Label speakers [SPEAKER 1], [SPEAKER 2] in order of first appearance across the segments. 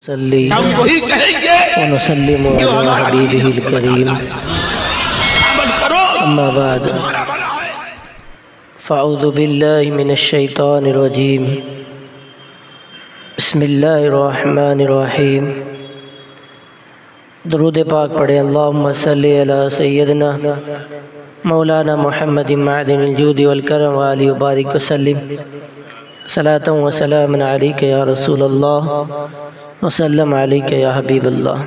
[SPEAKER 1] صلی
[SPEAKER 2] ہم وہی کہیں گے
[SPEAKER 1] ونسلم
[SPEAKER 2] جو
[SPEAKER 1] علی
[SPEAKER 2] ہمارا
[SPEAKER 1] حبیبہ الکریم
[SPEAKER 2] عمل کرو
[SPEAKER 1] اما بعد
[SPEAKER 2] تمہارا بھلا ہے۔
[SPEAKER 1] فاعوذ باللہ من الشیطان الرجیم بسم اللہ الرحمن الرحیم درود پاک پڑھے اللہم صلی علی سیدنا مولانا محمد معدن الجود والکرم وآلہ وبارک وسلم صلاۃ و سلام علیک یا رسول اللہ وسلم علیک یا حبیب اللہ۔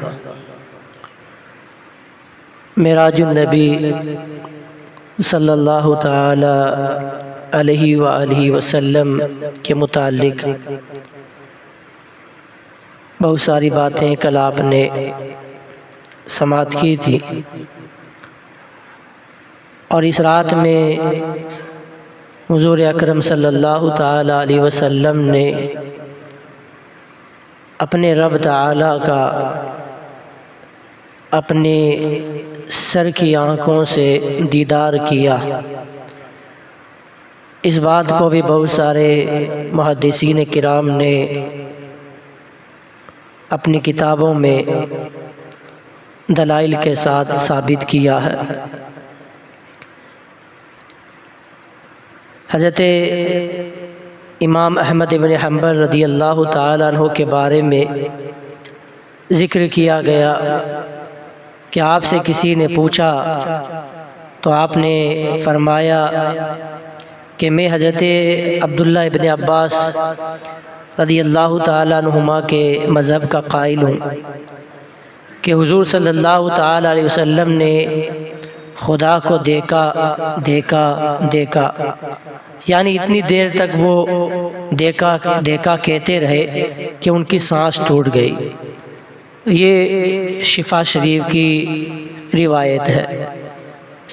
[SPEAKER 1] معراج النبی صلی اللہ تعالی علیہ وآلہ وسلم کے متعلق بہت ساری باتیں کل آپ نے سماعت کی تھی، اور اس رات میں حضور اکرم صلی اللہ تعالی علیہ وسلم نے اپنے رب تعالی کا اپنے سر کی آنکھوں سے دیدار کیا۔ اس بات کو بھی بہت سارے محدثین کرام نے اپنی کتابوں میں دلائل کے ساتھ ثابت کیا ہے۔ حضرت امام احمد بن حنبل رضی اللہ تعالیٰ عنہ کے بارے میں ذکر کیا گیا کہ آپ سے کسی نے پوچھا تو آپ نے فرمایا کہ میں حضرت عبداللہ ابن عباس رضی اللہ تعالیٰ عنہما کے مذہب کا قائل ہوں کہ حضور صلی اللہ تعالیٰ علیہ وسلم نے خدا کو دیکھا، یعنی اتنی دیر تک وہ دیکھا کہتے رہے کہ ان کی سانس ٹوٹ گئی۔ یہ شفا شریف کی روایت ہے،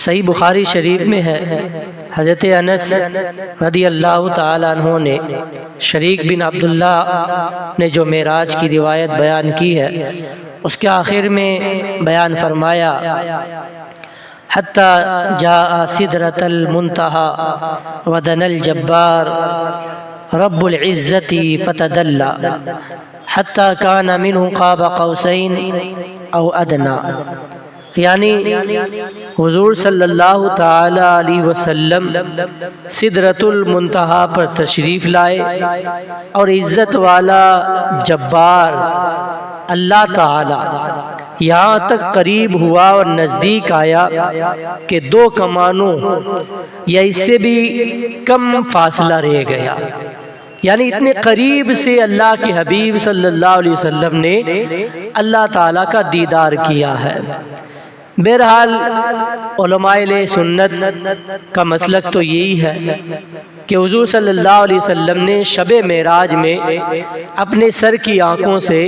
[SPEAKER 1] صحیح بخاری شریف میں ہے۔ حضرت انس رضی اللہ تعالیٰ عنہ نے شریک بن عبداللہ نے جو معراج کی روایت بیان کی ہے، اس کے آخر میں بیان فرمایا حتی جاء سدرۃ المنتہی ودنا الجبار رب العزت فتدلی حتی کان منہ قاب قوسین او ادنی، یعنی حضور صلی اللہ تعالی علیہ وسلم سدرۃ المنتہی پر تشریف لائے اور عزت والا جبار اللہ تعالی یہاں تک قریب ہوا اور نزدیک آیا کہ دو کمانوں یا اس سے بھی کم فاصلہ رہ گیا، یعنی اتنے قریب سے اللہ کے حبیب صلی اللہ علیہ وسلم نے اللہ تعالیٰ کا دیدار کیا ہے۔ بہرحال علماء اہل سنت کا مسلک تو یہی ہے کہ حضور صلی اللہ علیہ وسلم نے شب معراج میں اپنے سر کی آنکھوں سے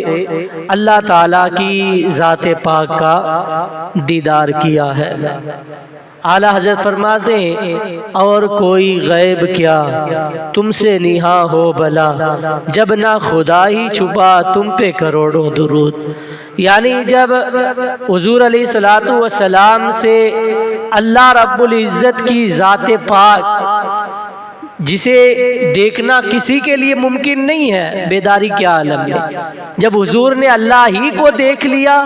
[SPEAKER 1] اللہ تعالیٰ کی ذات پاک کا دیدار کیا ہے۔ اعلیٰ حضرت فرماتے ہیں اور کوئی غیب کیا تم سے نہاں ہو بلا، جب نہ خدا ہی چھپا تم پہ کروڑوں درود، یعنی جب حضور علیہ السلام سے اللہ رب العزت کی ذات پاک جسے دیکھنا کسی کے لیے ممکن نہیں ہے بیداری کے عالم میں، جب حضور نے اللہ ہی کو دیکھ لیا،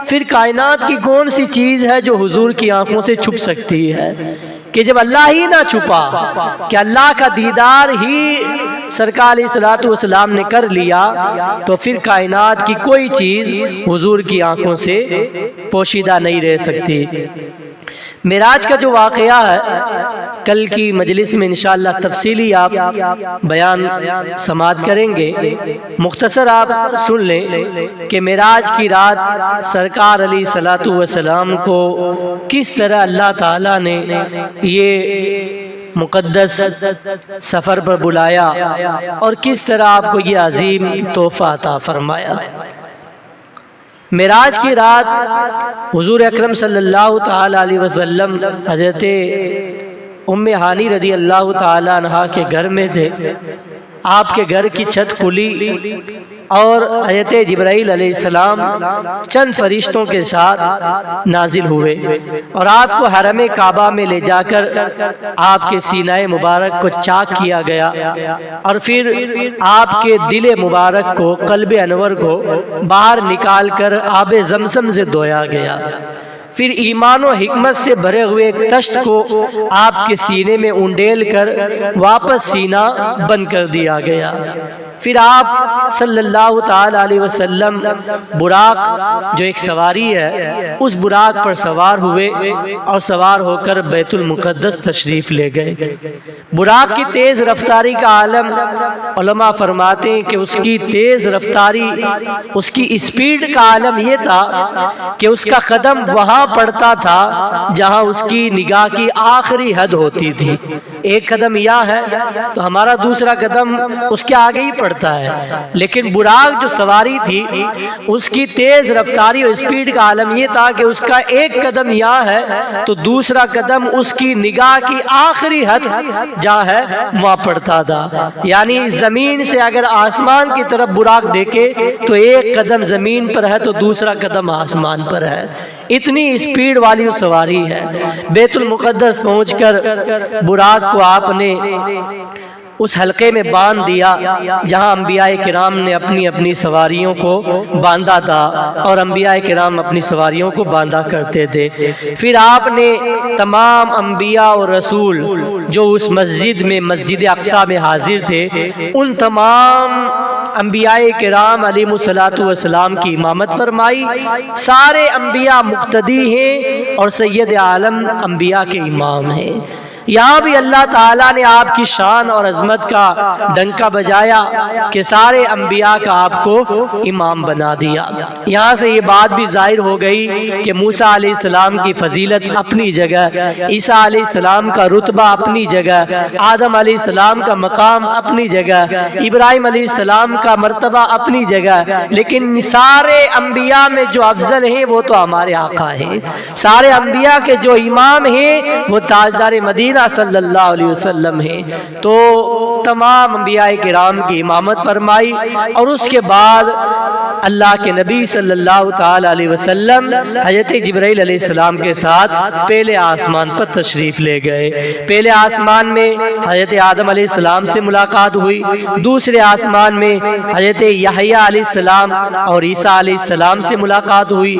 [SPEAKER 1] پھر کائنات کی کون سی چیز ہے جو حضور کی آنکھوں سے چھپ سکتی ہے؟ کہ جب اللہ ہی نہ چھپا، کہ اللہ کا دیدار ہی سرکار علیہ السلام نے کر لیا، تو پھر کائنات کی کوئی چیز حضور کی آنکھوں سے پوشیدہ نہیں رہ سکتی۔ معراج کا جو واقعہ ہے کل کی مجلس میں انشاءاللہ تفصیلی آپ بیان سماعت کریں گے، مختصر آپ سن لیں کہ معراج کی رات سرکار علیہ السلام کو کس طرح اللہ تعالیٰ نے یہ مقدس سفر پر بلایا اور کس طرح آپ کو یہ عظیم تحفہ عطا فرمایا۔ معراج کی رات حضور اکرم صلی اللہ تعالی علیہ وسلم حضرت ام ہانی رضی اللہ تعالی عنہا کے گھر میں تھے، آپ کے گھر کی چھت کھلی اور حضرت جبرائیل علیہ السلام چند فرشتوں کے ساتھ نازل ہوئے اور آپ کو حرم کعبہ میں لے جا کر آپ کے سینہ مبارک کو چاک کیا گیا اور پھر آپ کے دل مبارک کو، قلب انور کو باہر نکال کر آب زمزم سے دھویا گیا، پھر ایمان و حکمت سے بھرے ہوئے ایک تشت کو آپ کے سینے میں انڈیل کر واپس سینہ بند کر دیا گیا، پھر آپ صلی اللہ تعالی علیہ وسلم براق جو ایک سواری ہے اس براق پر سوار ہوئے اور سوار ہو کر بیت المقدس تشریف لے گئے۔ براق کی تیز رفتاری کا عالم علماء فرماتے ہیں کہ اس کی تیز رفتاری، اس کی اسپیڈ کا عالم یہ تھا کہ اس کا قدم وہاں پڑتا تھا جہاں اس کی نگاہ کی آخری حد ہوتی تھی۔ ایک قدم یہاں ہے تو ہمارا دوسرا قدم اس کے آگے ہی پڑتا ہے، لیکن براق جو سواری تھی اس کی تیز رفتاری اور اسپیڈ کا عالم یہ تھا کہ اس کا ایک قدم یہاں ہے تو دوسرا قدم اس کی نگاہ کی آخری حد جہاں ہے وہاں پڑتا تھا، یعنی زمین سے اگر آسمان کی طرف براق دیکھے تو ایک قدم زمین پر ہے تو دوسرا قدم آسمان پر ہے، اتنی اسپیڈ والی سواری ہے۔ بیت المقدس پہنچ کر براق کو آپ نے اس حلقے میں باندھ دیا جہاں انبیاء کرام نے اپنی اپنی سواریوں کو باندھا تھا اور انبیاء کرام اپنی سواریوں کو باندھا کرتے تھے۔ پھر آپ نے تمام انبیاء اور رسول جو اس مسجد میں، مسجد اقصی میں حاضر تھے، ان تمام انبیاء کرام علیہ الصلوۃ والسلام کی امامت فرمائی۔ سارے انبیاء مقتدی ہیں اور سید عالم انبیاء کے امام ہیں۔ یہاں بھی اللہ تعالیٰ نے آپ کی شان اور عظمت کا ڈنکا بجایا کہ سارے انبیاء کا آپ کو امام بنا دیا۔ یہاں سے یہ بات بھی ظاہر ہو گئی کہ موسیٰ علیہ السلام کی فضیلت اپنی جگہ، عیسیٰ علیہ السلام کا رتبہ اپنی جگہ، آدم علیہ السلام کا مقام اپنی جگہ، ابراہیم علیہ السلام کا مرتبہ اپنی جگہ، لیکن سارے انبیاء میں جو افضل ہیں وہ تو ہمارے آقا ہیں۔ سارے انبیاء کے جو امام ہیں وہ تاجدار مدینہ صلی اللہ علیہ وسلم ہے۔ تو تمام انبیاء کرام کی امامت فرمائی اور اس کے بعد اللہ کے نبی صلی اللہ تعالی علیہ وسلم حضرت جبرائیل علیہ السلام کے ساتھ پہلے آسمان پر تشریف لے گئے۔ پہلے آسمان میں حضرت آدم علیہ السلام سے ملاقات ہوئی، دوسرے آسمان میں حضرت یحییٰ علیہ السلام اور عیسیٰ علیہ السلام سے ملاقات ہوئی،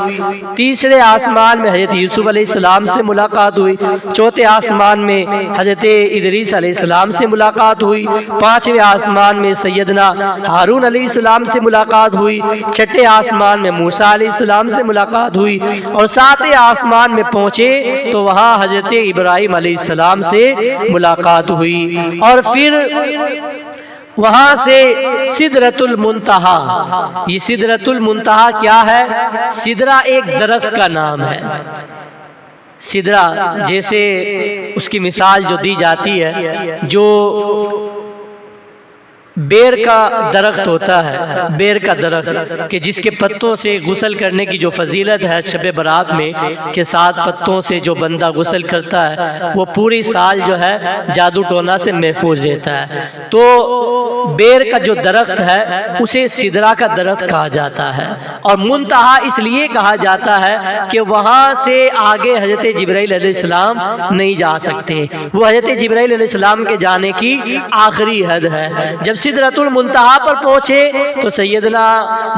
[SPEAKER 1] تیسرے آسمان میں حضرت یوسف علیہ السلام سے ملاقات ہوئی، چوتھے آسمان میں حضرت ادریس علیہ السلام سے ملاقات ہوئی، پانچویں آسمان میں سیدنا ہارون علیہ السلام سے ملاقات ہوئی، چھٹے آسمان میں موسیٰ علیہ السلام سے ملاقات ہوئی اور ساتویں آسمان میں پہنچے تو وہاں حضرت ابراہیم علیہ السلام سے ملاقات ہوئی اور پھر وہاں سے سدرۃ المنتہا۔ یہ سدرۃ المنتہا کیا ہے؟ سدرہ ایک درخت کا نام ہے۔ سدرہ جیسے اس کی مثال جو دی جاتی ہے، جو بیر کا درخت ہوتا ہے، بیر کا درخت کہ جس کے پتوں سے غسل کرنے کی جو فضیلت ہے شب برات میں کہ 7 پتوں سے جو بندہ غسل کرتا ہے وہ پوری سال جو ہے جادو ٹونا سے محفوظ رہتا ہے۔ تو بیر کا جو درخت ہے اسے سدرہ کا درخت کہا جاتا ہے اور منتہا اس لیے کہا جاتا ہے کہ وہاں سے آگے حضرت جبرائیل علیہ السلام نہیں جا سکتے، وہ حضرت جبرائیل علیہ السلام کے جانے کی آخری حد ہے۔ جب سدرۃ المنتہا پر پہنچے تو سیدنا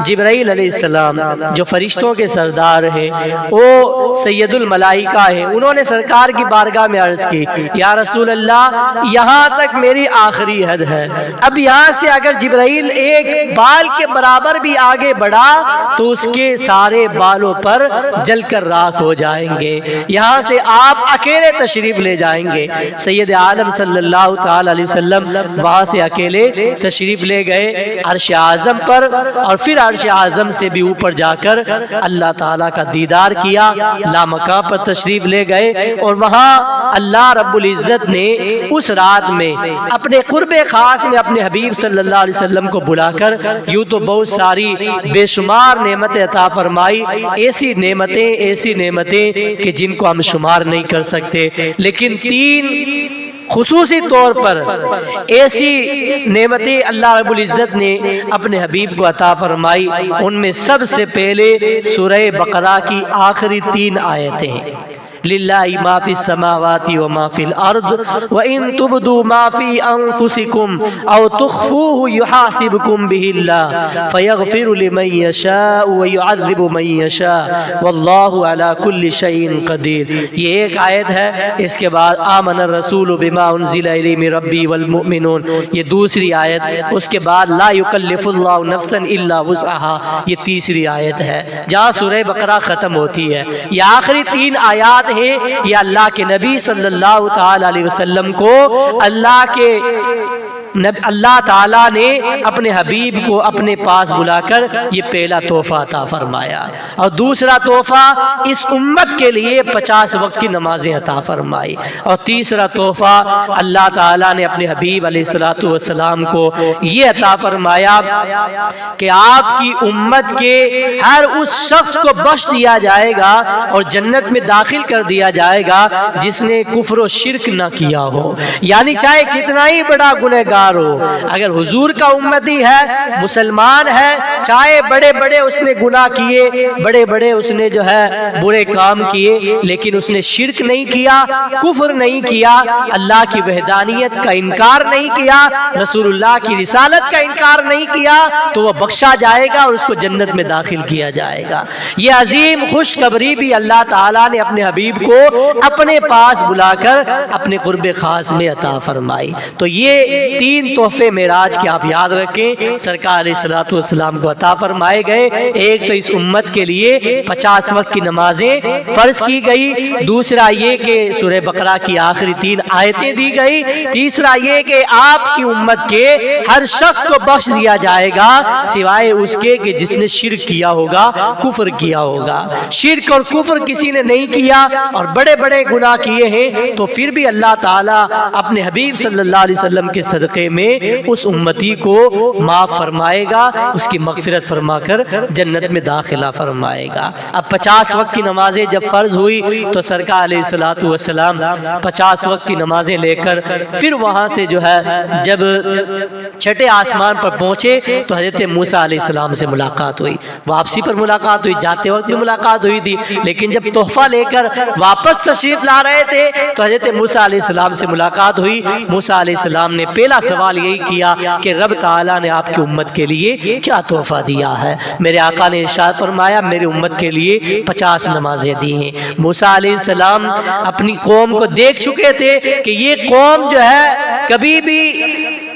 [SPEAKER 1] جبرائیل علیہ السلام جو فرشتوں کے سردار ہیں، وہ سید الملائکہ ہیں، انہوں نے سرکار کی بارگاہ میں عرض کی، یا رسول اللہ یہاں تک میری آخری حد ہے، اب یہاں سے اگر جبرائیل ایک بال کے برابر بھی آگے بڑھا تو اس کے سارے بالوں پر جل کر راکھ ہو جائیں گے، یہاں سے آپ اکیلے تشریف لے جائیں گے۔ سید عالم صلی اللہ تعالی علیہ وسلم وہاں سے اکیلے تشریف لے گئے عرش اعظم پر اور پھر عرش اعظم سے بھی اوپر جا کر اللہ تعالیٰ کا دیدار کیا، لامکاں پر تشریف لے گئے اور وہاں اللہ رب العزت نے اس رات میں اپنے قرب خاص میں اپنے حبیب صلی اللہ علیہ وسلم کو بلا کر یوں تو بہت ساری بے شمار نعمتیں عطا فرمائی، ایسی نعمتیں کہ جن کو ہم شمار نہیں کر سکتے، لیکن 3 خصوصی طور پر ایسی نعمتیں اللہ رب العزت نے اپنے حبیب کو عطا فرمائی، ان میں سب سے پہلے سورہ بقرہ کی آخری 3 آیتیں، للہ ما فی السماوات و ما فی الارض وان تبدوا ما فی انفسکم او تخفوه یحاسبکم به اللہ فیغفر لمن یشاء ویعذب من یشاء واللہ علی کل شیء قدیر۔ یہ ایک آیت ہے، اس کے بعد آمن الرسول بما انزل الیہ من ربی والمؤمنون، یہ دوسری آیت، اس کے بعد لا یکلف اللہ نفسا الا وسعها، یہ تیسری آیت ہے جہاں سورہ بقرہ ختم ہوتی ہے۔ یہ آخری 3 آیات یہ اللہ کے نبی صلی اللہ تعالی علیہ وسلم کو اللہ تعالیٰ نے اپنے حبیب کو اپنے پاس بلا کر یہ پہلا تحفہ عطا فرمایا، اور دوسرا تحفہ اس امت کے لیے 50 وقت کی نمازیں عطا فرمائی، اور تیسرا تحفہ اللہ تعالیٰ نے اپنے حبیب علیہ السلام کو یہ عطا فرمایا کہ آپ کی امت کے ہر اس شخص کو بخش دیا جائے گا اور جنت میں داخل کر دیا جائے گا جس نے کفر و شرک نہ کیا ہو، یعنی چاہے کتنا ہی بڑا گنہگار ہو، اگر حضور کا امتی ہے، مسلمان ہے، چاہے بڑے بڑے اس نے گناہ کیے، بڑے بڑے اس نے جو ہے برے کام کیے، لیکن اس نے شرک نہیں کیا، کفر نہیں کیا، اللہ کی وحدانیت کا انکار نہیں کیا، رسول اللہ کی رسالت کا انکار نہیں کیا، تو وہ بخشا جائے گا اور اس کو جنت میں داخل کیا جائے گا۔ یہ عظیم خوشخبری بھی اللہ تعالیٰ نے اپنے حبیب کو اپنے پاس بلا کر اپنے قرب خاص میں عطا فرمائی۔ تو یہ 3 تحفے معراج کے آپ یاد رکھیں، سرکار علیہ السلام کو عطا فرمائے گئے۔ ایک تو اس امت کے لیے 50 وقت کی نمازیں فرض کی گئی، دوسرا یہ کہ سورہ بقرہ کی آخری 3 آیتیں دی گئی، تیسرا یہ کہ آپ کی امت کے ہر شخص کو بخش دیا جائے گا سوائے اس کے کہ جس نے شرک کیا ہوگا، کفر کیا ہوگا۔ شرک اور کفر کسی نے نہیں کیا اور بڑے بڑے گناہ کیے ہیں تو پھر بھی اللہ تعالیٰ اپنے حبیب صلی اللہ علیہ وسلم کے صدقے میں اس امتی کو معاف فرمائے گا، اس کی مغفرت فرما کر جنت میں داخلہ فرمائے گا۔ اب 50 وقت کی نمازیں جب فرض ہوئی تو سرکار علیہ السلام 50 وقت کی نمازیں لے کر پھر وہاں سے جو ہے جب چھٹے آسمان پر پہنچے تو حضرت موسیٰ علیہ السلام سے ملاقات ہوئی، واپسی پر ملاقات ہوئی، جاتے وقت بھی ملاقات ہوئی تھی، لیکن جب تحفہ لے کر واپس تشریف لا رہے تھے تو حضرت موسیٰ علیہ السلام سے ملاقات ہوئی۔ موسیٰ علیہ السلام نے پہلا سوال یہی کیا کہ رب تعالیٰ نے آپ کی امت کے لیے کیا تحفہ دیا ہے؟ میرے آقا نے ارشاد فرمایا میری امت کے لیے 50 نمازیں دی ہیں۔ موسیٰ علیہ السلام اپنی قوم کو دیکھ چکے تھے کہ یہ قوم جو ہے کبھی بھی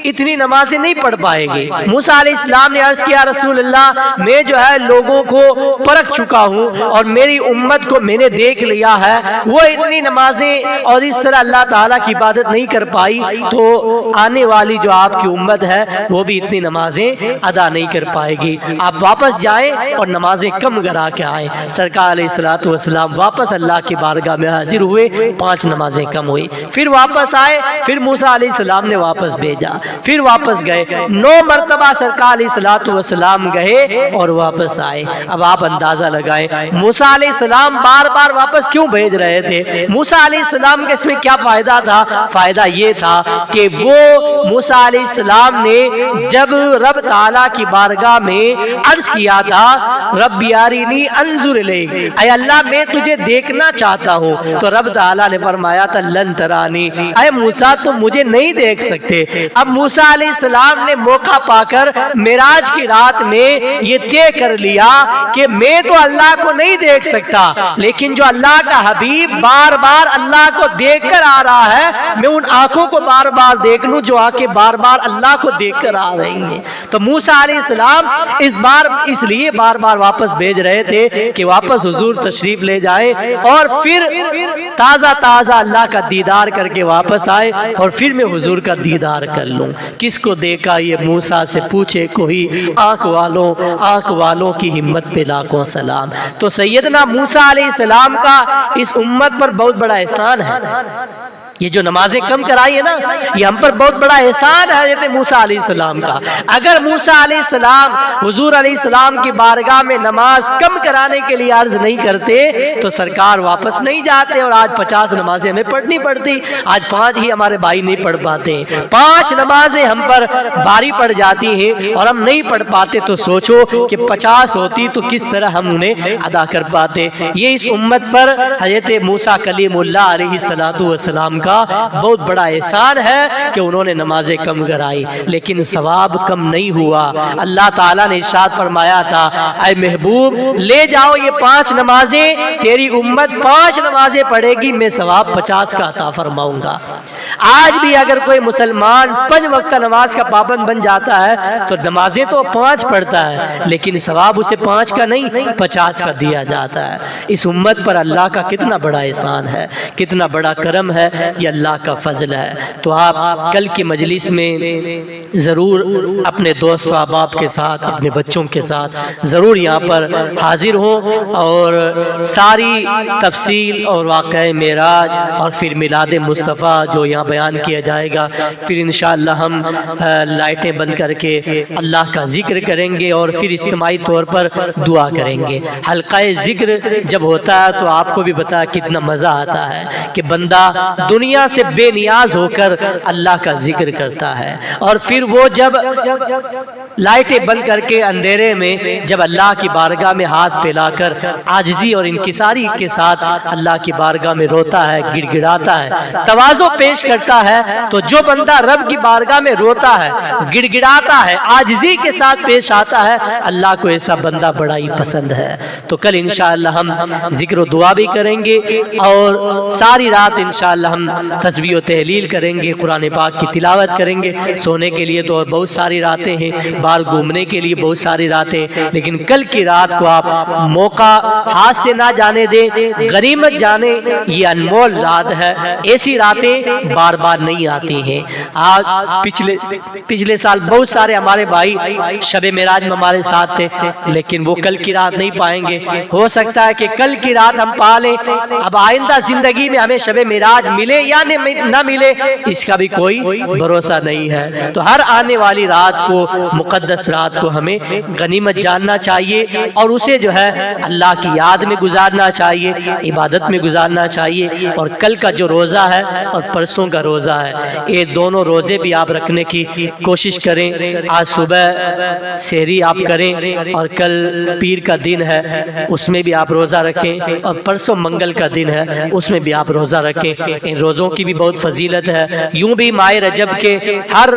[SPEAKER 1] اتنی نمازیں نہیں پڑھ پائے گی۔ موسیٰ علیہ السلام نے عرض کیا رسول اللہ میں جو ہے لوگوں کو پرکھ چکا ہوں اور میری امت کو میں نے دیکھ لیا ہے، وہ اتنی نمازیں اور اس طرح اللہ تعالیٰ کی عبادت نہیں کر پائی، تو آنے والی جو آپ کی امت ہے وہ بھی اتنی نمازیں ادا نہیں کر پائے گی، آپ واپس جائیں اور نمازیں کم کرا کے آئیں۔ سرکار علیہ السلام واپس اللہ کی بارگاہ میں حاضر ہوئے، 5 نمازیں کم ہوئی، پھر واپس آئے، پھر موسیٰ علیہ السلام نے واپس بھیجا، پھر واپس گئے، 9 مرتبہ سرکار علیہ السلام گئے اور واپس آئے۔ اب آپ اندازہ لگائیں موسیٰ علیہ السلام بار بار واپس کیوں بھیج رہے تھے؟ موسیٰ علیہ السلام کے اس میں کیا فائدہ تھا؟ فائدہ یہ تھا کہ وہ موسیٰ علیہ السلام نے جب رب تعالیٰ کی بارگاہ میں عرض کیا تھا رب ارینی انظر الیک، اے اللہ میں تجھے دیکھنا چاہتا ہوں، تو رب تعالیٰ نے فرمایا تھا لن ترانی، اے موسیٰ تم مجھے نہیں دیکھ سکتے۔ اب موسیٰ علیہ السلام نے موقع پا کر معراج کی رات میں یہ طے کر لیا کہ میں تو اللہ کو نہیں دیکھ سکتا، لیکن جو اللہ کا حبیب بار بار اللہ کو دیکھ کر آ رہا ہے میں ان آنکھوں کو بار بار دیکھ لوں جو آنکھیں بار بار اللہ کو دیکھ کر آ رہی ہیں۔ تو موسیٰ علیہ السلام اس لیے بار بار واپس بھیج رہے تھے کہ واپس حضور تشریف لے جائیں اور پھر تازہ اللہ کا دیدار کر کے واپس آئے اور پھر میں حضور کا دیدار کر لوں۔ کس کو دیکھا یہ موسیٰ سے پوچھے کوئی، آنکھ والوں کی ہمت پہ لاکھوں سلام۔ تو سیدنا موسیٰ علیہ السلام کا اس امت پر بہت بڑا احسان ہے یہ جو نمازیں کم کرائی ہے نا، یہ ہم پر بہت بڑا احسان ہے حضرت موسیٰ علیہ السلام کا۔ اگر موسیٰ علیہ السلام حضور علیہ السلام کی بارگاہ میں نماز کم کرانے کے لیے عرض نہیں کرتے تو سرکار واپس نہیں جاتے، اور آج 50 نمازیں ہمیں پڑھنی پڑتی، آج 5 ہی ہمارے بھائی نہیں پڑھ پاتے۔ 5 نمازیں ہم پر بھاری پڑ جاتی ہیں اور ہم نہیں پڑھ پاتے، تو سوچو کہ 50 ہوتی تو کس طرح ہم انہیں ادا کر پاتے۔ یہ اس امت پر حضرت موسیٰ کلیم اللہ علیہ السلام کا بہت بڑا احسان ہے کہ انہوں نے نمازیں کم کرائی، لیکن ثواب کم نہیں ہوا۔ اللہ تعالیٰ نے ارشاد فرمایا تھا، اے محبوب لے جاؤ یہ 5 نمازیں، تیری امت 5 نمازیں پڑھے گی، میں ثواب 50 کا عطا فرماؤں گا۔ آج بھی اگر کوئی مسلمان 5 وقت نماز کا پابند بن جاتا ہے تو نمازیں تو 5 پڑھتا ہے، لیکن ثواب اسے 5 کا نہیں 50 کا دیا جاتا ہے۔ اس امت پر اللہ کا کتنا بڑا احسان ہے، کتنا بڑا کرم ہے، یہ اللہ کا فضل ہے۔ تو آپ کل کی مجلس میں ضرور اپنے دوست و احباب کے ساتھ، اپنے بچوں کے ساتھ ضرور یہاں پر حاضر ہوں، اور ساری تفصیل اور واقعہ معراج اور پھر میلاد مصطفیٰ جو یہاں بیان کیا جائے گا، پھر انشاءاللہ ہم لائٹیں بند کر کے اللہ کا ذکر کریں گے اور پھر اجتماعی طور پر دعا کریں گے۔ حلقہ ذکر جب ہوتا ہے تو آپ کو بھی پتا کتنا مزہ آتا ہے کہ بندہ دنیا سے بے نیاز ہو کر اللہ کا ذکر کرتا ہے، اور پھر وہ جب لائٹیں بند کر کے اندھیرے میں جب اللہ کی بارگاہ میں ہاتھ پھیلا کر عاجزی اور انکساری کے ساتھ اللہ کی بارگاہ میں روتا ہے، گڑ گڑاتا ہے، تواضع پیش کرتا ہے، تو جو بندہ رب کی بارگاہ میں روتا ہے، گڑ گڑاتا ہے، عاجزی کے ساتھ پیش آتا ہے، اللہ کو ایسا بندہ بڑا ہی پسند ہے۔ تو کل انشاءاللہ ہم ذکر و دعا بھی کریں گے، اور ساری رات انشاءاللہ ہم تسبیح و تہلیل کریں گے، قرآن پاک کی تلاوت کریں گے۔ سونے کے لیے تو بہت ساری راتیں ہیں، باہر گھومنے کے لیے بہت ساری راتیں، لیکن کل کی رات کو آپ موقع ہاتھ سے نہ جانے دیں، غنیمت جانے، یہ انمول رات ہے۔ ایسی راتیں بار بار نہیں آتی ہیں۔ آج پچھلے سال بہت سارے ہمارے بھائی شب معراج میں ہمارے ساتھ تھے، لیکن وہ کل کی رات نہیں پائیں گے۔ ہو سکتا ہے کہ کل کی رات ہم پا لیں، اب آئندہ زندگی میں ہمیں شب معراج ملے یا نہ ملے اس کا بھی کوئی بھروسہ نہیں ہے۔ تو ہر آنے والی رات کو، مقدس رات کو ہمیں غنیمت جاننا چاہیے، اور اسے جو ہے اللہ کی یاد میں گزارنا چاہیے، عبادت میں گزارنا چاہیے۔ اور کل کا جو روزہ ہے اور پرسوں کا روزہ ہے، یہ دونوں روزے بھی آپ رکھنے کی کوشش کریں۔ آج صبح سحری آپ کریں، اور کل پیر کا دن ہے اس میں بھی آپ روزہ رکھیں، اور پرسوں منگل کا دن ہے اس میں بھی آپ روزہ رکھیں۔ ان روزوں کی بھی بہت فضیلت ہے۔ یوں بھی ماہ رجب کے ہر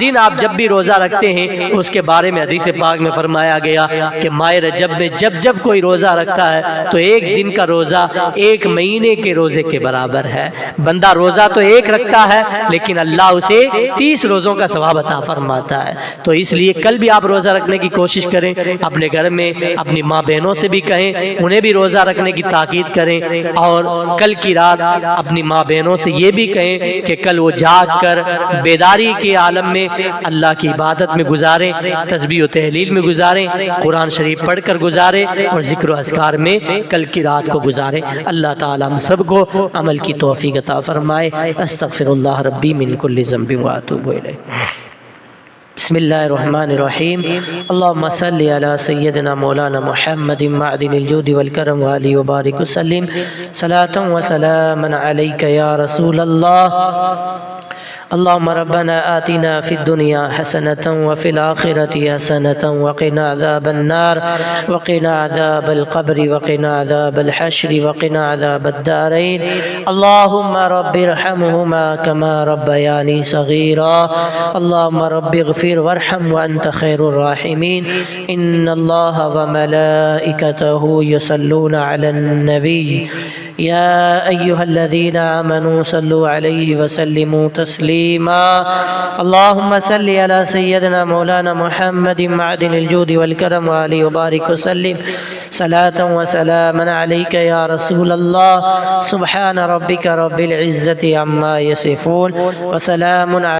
[SPEAKER 1] دن آپ جب بھی روزہ رکھتے ہیں اس کے بارے میں حدیث پاک میں فرمایا گیا کہ ماہ رجب میں جب کوئی روزہ رکھتا ہے تو 1 دن کا روزہ 1 مہینے کے روزے کے برابر ہے۔ بندہ روزہ تو 1 رکھتا ہے لیکن اللہ اسے 30 روزوں کا ثواب عطا فرماتا ہے۔ تو اس لیے کل بھی آپ روزہ رکھنے کی کوشش کریں، اپنے گھر میں اپنی ماں بہنوں سے بھی کہیں، انہیں بھی روزہ رکھنے کی تاکید کریں، اور کل کی رات اپنی ماں بہنوں سے یہ بھی کہیں کہ کل وہ جاگ کر بیداری کے عالم میں اللہ کی عبادت میں گزاریں، تسبیح و تہلیل میں گزاریں، قرآن شریف پڑھ کر گزاریں، اور ذکر و اذکار میں کل کی رات کو گزاریں۔ اللہ تعالی ہم سب کو عمل کی توفیق عطا فرمائے۔ استغفر اللہ ربی من کل ذنب واتوب الیہ۔ بسم اللہ الرحمن الرحیم۔ اللہم صلی علی سیدنا مولانا محمد معدن الجود والکرم وآلہ وبارک وسلم، صلاۃ و سلاما علیک یا رسول اللہ۔ اللهم ربنا آتنا في الدنيا حسنة وفي الآخرة حسنة وقنا عذاب النار وقنا عذاب القبر وقنا عذاب الحشر وقنا عذاب الدارين اللهم رب ارحمهما كما ربياني صغيرا اللهم رب اغفر وارحم وأنت خير الراحمين إن الله وملائكته يصلون على النبي يا أيها الذين آمنوا صلوا عليه وسلموا تسليما اللهم صل على سيدنا مولانا محمد معدن الجود والكرم وآله وبارك وسلم صلاة وسلاما عليك يا رسول الله سبحان ربك رب العزة عما يصفون وسلام